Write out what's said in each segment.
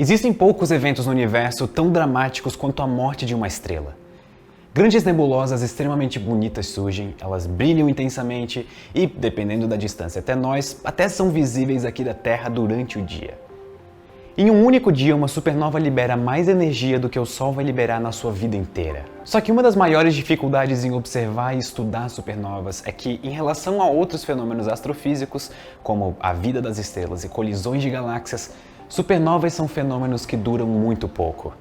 Existem poucos eventos no universo tão dramáticos quanto a morte de uma estrela. Grandes nebulosas extremamente bonitas surgem, elas brilham intensamente e, dependendo da distância até nós, até são visíveis aqui da Terra durante o dia. Em um único dia, uma supernova libera mais energia do que o Sol vai liberar na sua vida inteira. Só que uma das maiores dificuldades em observar e estudar supernovas é que, em relação a outros fenômenos astrofísicos, como a vida das estrelas e colisões de galáxias, supernovas são fenômenos que duram muito pouco.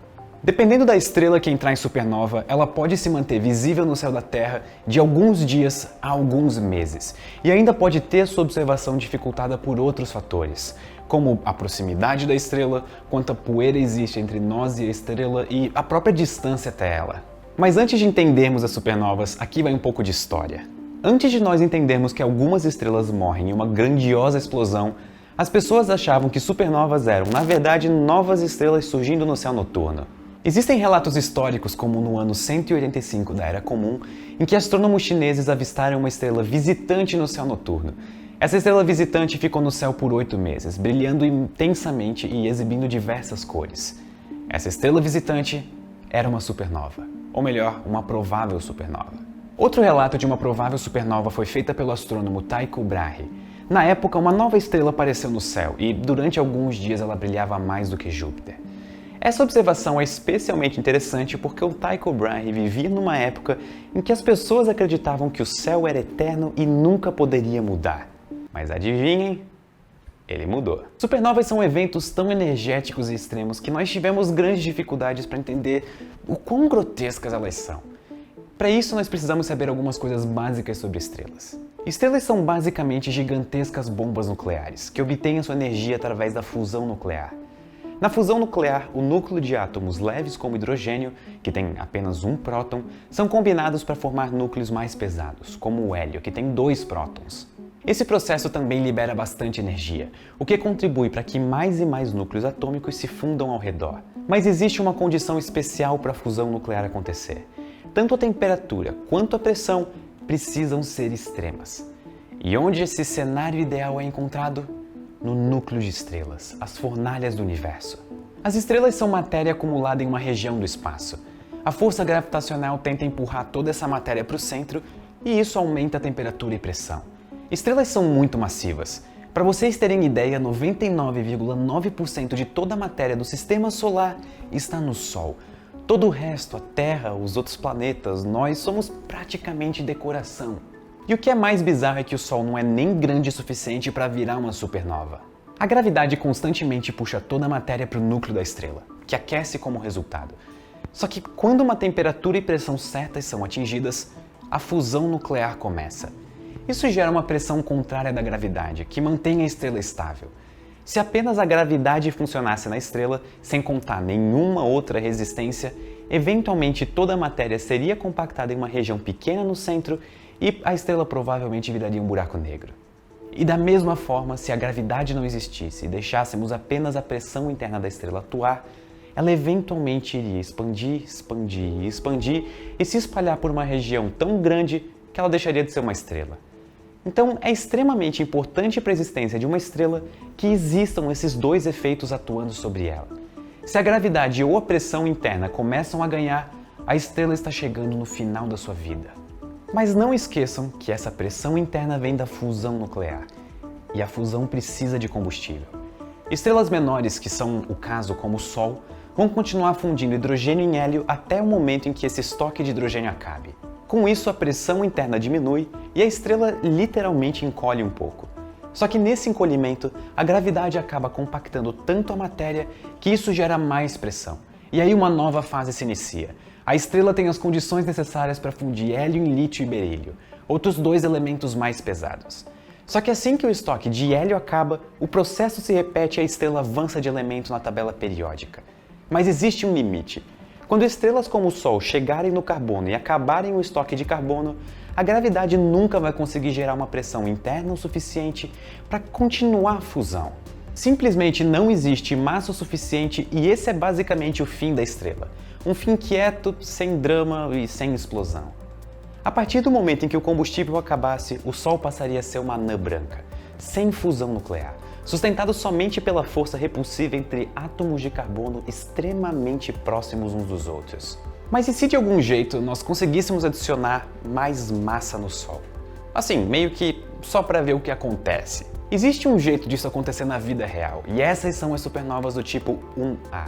Dependendo da estrela que entrar em supernova, ela pode se manter visível no céu da Terra de alguns dias a alguns meses, e ainda pode ter sua observação dificultada por outros fatores, como a proximidade da estrela, quanta poeira existe entre nós e a estrela e a própria distância até ela. Mas antes de entendermos as supernovas, aqui vai um pouco de história. Antes de nós entendermos que algumas estrelas morrem em uma grandiosa explosão, as pessoas achavam que supernovas eram, na verdade, novas estrelas surgindo no céu noturno. Existem relatos históricos, como no ano 185 da Era Comum, em que astrônomos chineses avistaram uma estrela visitante no céu noturno. Essa estrela visitante ficou no céu por 8 meses, brilhando intensamente e exibindo diversas cores. Essa estrela visitante era uma supernova, ou melhor, uma provável supernova. Outro relato de uma provável supernova foi feita pelo astrônomo Tycho Brahe. Na época, uma nova estrela apareceu no céu e, durante alguns dias, ela brilhava mais do que Júpiter. Essa observação é especialmente interessante porque o Tycho Brahe vivia numa época em que as pessoas acreditavam que o céu era eterno e nunca poderia mudar. Mas adivinhem? Ele mudou. Supernovas são eventos tão energéticos e extremos que nós tivemos grandes dificuldades para entender o quão grotescas elas são. Para isso, nós precisamos saber algumas coisas básicas sobre estrelas. Estrelas são basicamente gigantescas bombas nucleares, que obtêm a sua energia através da fusão nuclear. Na fusão nuclear, o núcleo de átomos leves como hidrogênio, que tem apenas um próton, são combinados para formar núcleos mais pesados, como o hélio, que tem 2 prótons. Esse processo também libera bastante energia, o que contribui para que mais e mais núcleos atômicos se fundam ao redor. Mas existe uma condição especial para a fusão nuclear acontecer. Tanto a temperatura quanto a pressão precisam ser extremas. E onde esse cenário ideal é encontrado? No núcleo de estrelas, as fornalhas do universo. As estrelas são matéria acumulada em uma região do espaço. A força gravitacional tenta empurrar toda essa matéria para o centro e isso aumenta a temperatura e pressão. Estrelas são muito massivas. Para vocês terem ideia, 99,9% de toda a matéria do sistema solar está no Sol. Todo o resto, a Terra, os outros planetas, nós somos praticamente decoração. E o que é mais bizarro é que o Sol não é nem grande o suficiente para virar uma supernova. A gravidade constantemente puxa toda a matéria para o núcleo da estrela, que aquece como resultado. Só que quando uma temperatura e pressão certas são atingidas, a fusão nuclear começa. Isso gera uma pressão contrária da gravidade, que mantém a estrela estável. Se apenas a gravidade funcionasse na estrela, sem contar nenhuma outra resistência, eventualmente toda a matéria seria compactada em uma região pequena no centro e a estrela provavelmente viraria um buraco negro. E da mesma forma, se a gravidade não existisse e deixássemos apenas a pressão interna da estrela atuar, ela eventualmente iria expandir, expandir, expandir e se espalhar por uma região tão grande que ela deixaria de ser uma estrela. Então, é extremamente importante para a existência de uma estrela que existam esses 2 efeitos atuando sobre ela. Se a gravidade ou a pressão interna começam a ganhar, a estrela está chegando no final da sua vida. Mas não esqueçam que essa pressão interna vem da fusão nuclear, e a fusão precisa de combustível. Estrelas menores, que são o caso como o Sol, vão continuar fundindo hidrogênio em hélio até o momento em que esse estoque de hidrogênio acabe. Com isso, a pressão interna diminui e a estrela literalmente encolhe um pouco. Só que nesse encolhimento, a gravidade acaba compactando tanto a matéria que isso gera mais pressão. E aí uma nova fase se inicia. A estrela tem as condições necessárias para fundir hélio em lítio e berílio, outros 2 elementos mais pesados. Só que assim que o estoque de hélio acaba, o processo se repete e a estrela avança de elemento na tabela periódica. Mas existe um limite. Quando estrelas como o Sol chegarem no carbono e acabarem o estoque de carbono, a gravidade nunca vai conseguir gerar uma pressão interna o suficiente para continuar a fusão. Simplesmente não existe massa o suficiente e esse é basicamente o fim da estrela. Um fim quieto, sem drama e sem explosão. A partir do momento em que o combustível acabasse, o Sol passaria a ser uma anã branca, sem fusão nuclear. sustentado somente pela força repulsiva entre átomos de carbono extremamente próximos uns dos outros. Mas e se de algum jeito nós conseguíssemos adicionar mais massa no Sol? Assim, meio que só para ver o que acontece. Existe um jeito disso acontecer na vida real, e essas são as supernovas do tipo 1A.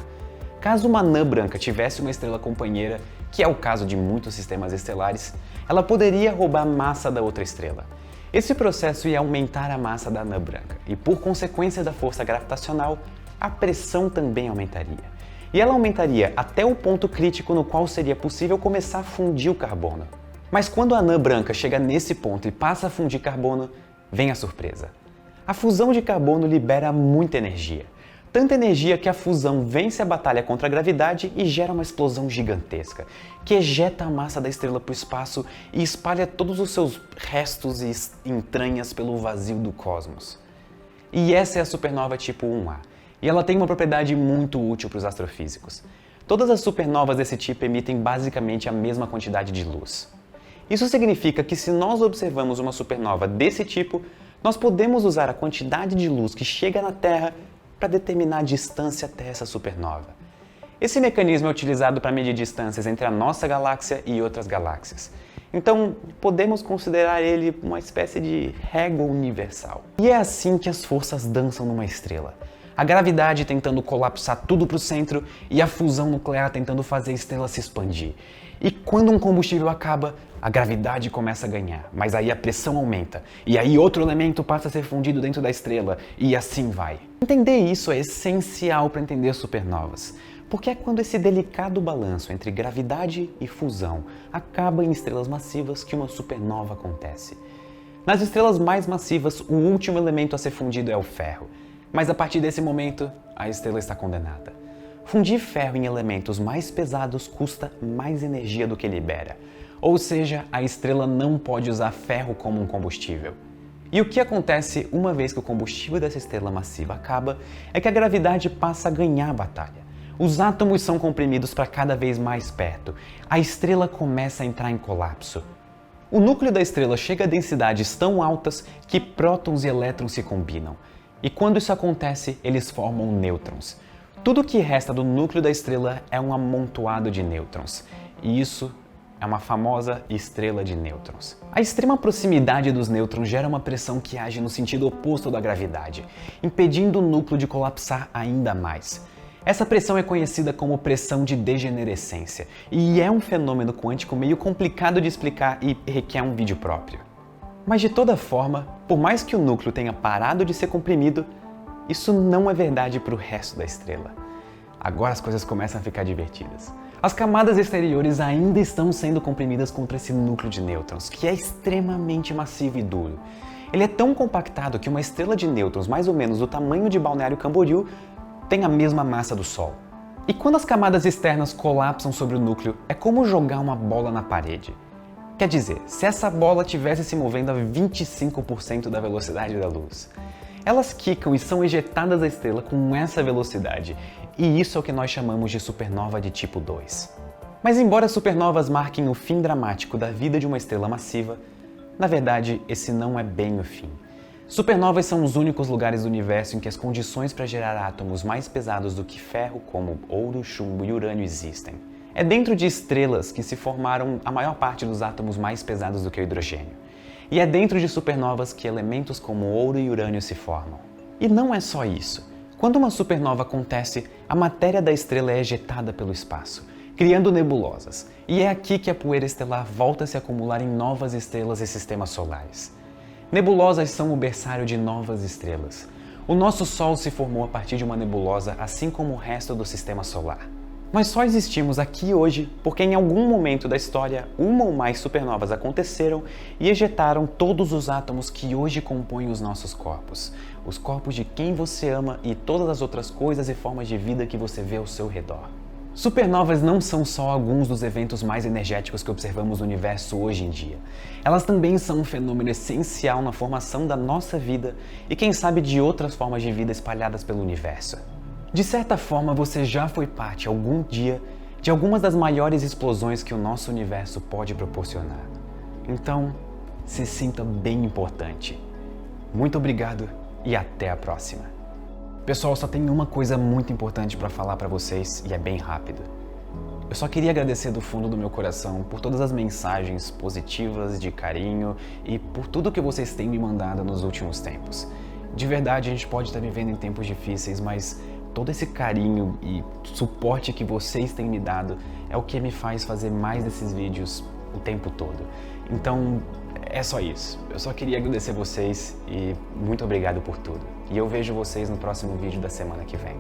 Caso uma anã branca tivesse uma estrela companheira, que é o caso de muitos sistemas estelares, ela poderia roubar massa da outra estrela. Esse processo ia aumentar a massa da anã branca, e por consequência da força gravitacional, a pressão também aumentaria. E ela aumentaria até o ponto crítico no qual seria possível começar a fundir o carbono. Mas quando a anã branca chega nesse ponto e passa a fundir carbono, vem a surpresa. A fusão de carbono libera muita energia. Tanta energia que a fusão vence a batalha contra a gravidade e gera uma explosão gigantesca, que ejeta a massa da estrela para o espaço e espalha todos os seus restos e entranhas pelo vazio do cosmos. E essa é a supernova tipo 1A, e ela tem uma propriedade muito útil para os astrofísicos. Todas as supernovas desse tipo emitem basicamente a mesma quantidade de luz. Isso significa que se nós observamos uma supernova desse tipo, nós podemos usar a quantidade de luz que chega na Terra para determinar a distância até essa supernova. Esse mecanismo é utilizado para medir distâncias entre a nossa galáxia e outras galáxias. Então, podemos considerar ele uma espécie de régua universal. E é assim que as forças dançam numa estrela. A gravidade tentando colapsar tudo para o centro e a fusão nuclear tentando fazer a estrela se expandir. E quando um combustível acaba, a gravidade começa a ganhar, mas aí a pressão aumenta, e aí outro elemento passa a ser fundido dentro da estrela, e assim vai. Entender isso é essencial para entender supernovas, porque é quando esse delicado balanço entre gravidade e fusão acaba em estrelas massivas que uma supernova acontece. Nas estrelas mais massivas, o último elemento a ser fundido é o ferro, mas a partir desse momento, a estrela está condenada. Fundir ferro em elementos mais pesados custa mais energia do que libera. Ou seja, a estrela não pode usar ferro como um combustível. E o que acontece uma vez que o combustível dessa estrela massiva acaba é que a gravidade passa a ganhar a batalha. Os átomos são comprimidos para cada vez mais perto. A estrela começa a entrar em colapso. O núcleo da estrela chega a densidades tão altas que prótons e elétrons se combinam. E quando isso acontece, eles formam nêutrons. Tudo o que resta do núcleo da estrela é um amontoado de nêutrons. E isso é uma famosa estrela de nêutrons. A extrema proximidade dos nêutrons gera uma pressão que age no sentido oposto da gravidade, impedindo o núcleo de colapsar ainda mais. Essa pressão é conhecida como pressão de degenerescência, e é um fenômeno quântico meio complicado de explicar e requer um vídeo próprio. Mas de toda forma, por mais que o núcleo tenha parado de ser comprimido, isso não é verdade para o resto da estrela. Agora as coisas começam a ficar divertidas. As camadas exteriores ainda estão sendo comprimidas contra esse núcleo de nêutrons, que é extremamente massivo e duro. Ele é tão compactado que uma estrela de nêutrons mais ou menos do tamanho de Balneário Camboriú tem a mesma massa do Sol. E quando as camadas externas colapsam sobre o núcleo, é como jogar uma bola na parede. Quer dizer, se essa bola estivesse se movendo a 25% da velocidade da luz. Elas quicam e são ejetadas da estrela com essa velocidade, e isso é o que nós chamamos de supernova de tipo 2. Mas embora supernovas marquem o fim dramático da vida de uma estrela massiva, na verdade, esse não é bem o fim. Supernovas são os únicos lugares do universo em que as condições para gerar átomos mais pesados do que ferro, como ouro, chumbo e urânio, existem. É dentro de estrelas que se formaram a maior parte dos átomos mais pesados do que o hidrogênio. E é dentro de supernovas que elementos como ouro e urânio se formam. E não é só isso. Quando uma supernova acontece, a matéria da estrela é ejetada pelo espaço, criando nebulosas. E é aqui que a poeira estelar volta a se acumular em novas estrelas e sistemas solares. Nebulosas são o berçário de novas estrelas. O nosso Sol se formou a partir de uma nebulosa, assim como o resto do sistema solar. Nós só existimos aqui hoje porque em algum momento da história, uma ou mais supernovas aconteceram e ejetaram todos os átomos que hoje compõem os nossos corpos. Os corpos de quem você ama e todas as outras coisas e formas de vida que você vê ao seu redor. Supernovas não são só alguns dos eventos mais energéticos que observamos no universo hoje em dia. Elas também são um fenômeno essencial na formação da nossa vida e quem sabe de outras formas de vida espalhadas pelo universo. De certa forma, você já foi parte, algum dia, de algumas das maiores explosões que o nosso universo pode proporcionar. Então, se sinta bem importante. Muito obrigado e até a próxima. Pessoal, só tem uma coisa muito importante para falar para vocês e é bem rápido. Eu só queria agradecer do fundo do meu coração por todas as mensagens positivas, de carinho e por tudo que vocês têm me mandado nos últimos tempos. De verdade, a gente pode estar vivendo em tempos difíceis, mas todo esse carinho e suporte que vocês têm me dado é o que me faz fazer mais desses vídeos o tempo todo. Então, é só isso. Eu só queria agradecer vocês e muito obrigado por tudo. E eu vejo vocês no próximo vídeo da semana que vem.